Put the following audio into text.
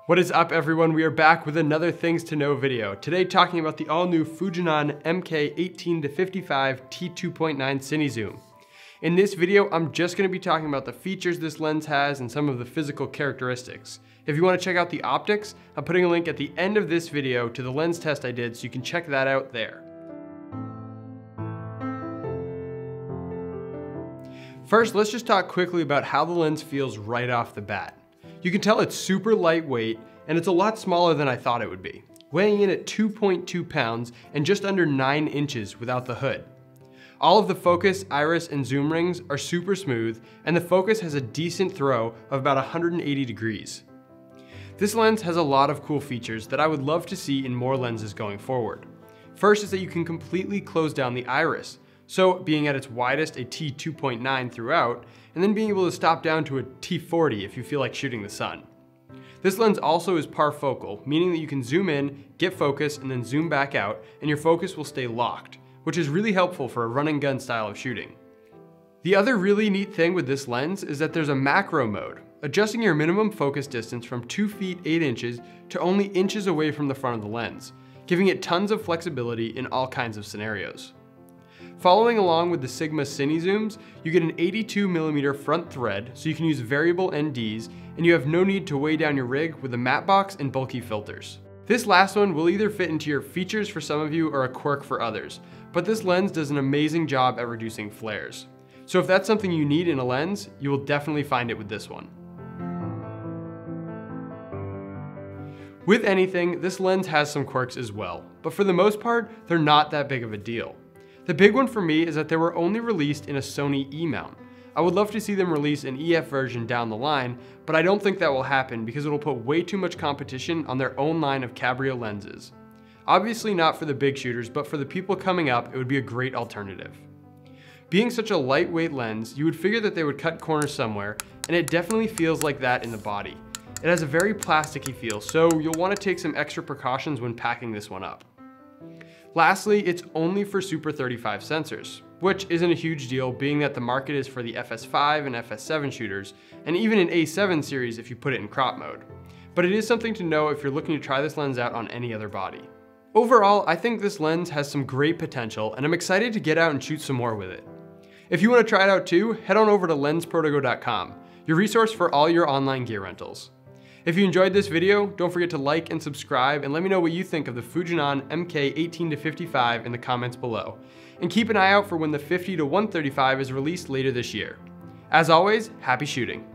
What is up, everyone? We are back with another Things to Know video. Today talking about the all-new Fujinon MK18-55 T2.9 Cine Zoom. In this video, I'm just going to be talking about the features this lens has and some of the physical characteristics. If you want to check out the optics, I'm putting a link at the end of this video to the lens test I did, so you can check that out there. First, let's just talk quickly about how the lens feels right off the bat. You can tell it's super lightweight, and it's a lot smaller than I thought it would be, weighing in at 2.2 pounds and just under 9 inches without the hood. All of the focus, iris, and zoom rings are super smooth, and the focus has a decent throw of about 180 degrees. This lens has a lot of cool features that I would love to see in more lenses going forward. First is that you can completely close down the iris, so being at its widest a T2.9 throughout, and then being able to stop down to a T40 if you feel like shooting the sun. This lens also is parfocal, meaning that you can zoom in, get focus, and then zoom back out, and your focus will stay locked, which is really helpful for a run and gun style of shooting. The other really neat thing with this lens is that there's a macro mode, adjusting your minimum focus distance from 2 feet 8 inches to only inches away from the front of the lens, giving it tons of flexibility in all kinds of scenarios. Following along with the Sigma Cine zooms, you get an 82mm front thread, so you can use variable NDs, and you have no need to weigh down your rig with a matte box and bulky filters. This last one will either fit into your features for some of you or a quirk for others, but this lens does an amazing job at reducing flares. So if that's something you need in a lens, you will definitely find it with this one. With anything, this lens has some quirks as well, but for the most part, they're not that big of a deal. The big one for me is that they were only released in a Sony E-mount. I would love to see them release an EF version down the line, but I don't think that will happen because it'll put way too much competition on their own line of cabrio lenses. Obviously not for the big shooters, but for the people coming up, it would be a great alternative. Being such a lightweight lens, you would figure that they would cut corners somewhere, and it definitely feels like that in the body. It has a very plasticky feel, so you'll want to take some extra precautions when packing this one up. Lastly, it's only for Super 35 sensors, which isn't a huge deal being that the market is for the FS5 and FS7 shooters, and even an A7 series if you put it in crop mode. But it is something to know if you're looking to try this lens out on any other body. Overall, I think this lens has some great potential, and I'm excited to get out and shoot some more with it. If you want to try it out too, head on over to Lensprotogo.com, your resource for all your online gear rentals. If you enjoyed this video, don't forget to like and subscribe, and let me know what you think of the Fujinon MK18-55 in the comments below. And keep an eye out for when the 50-135 is released later this year. As always, happy shooting.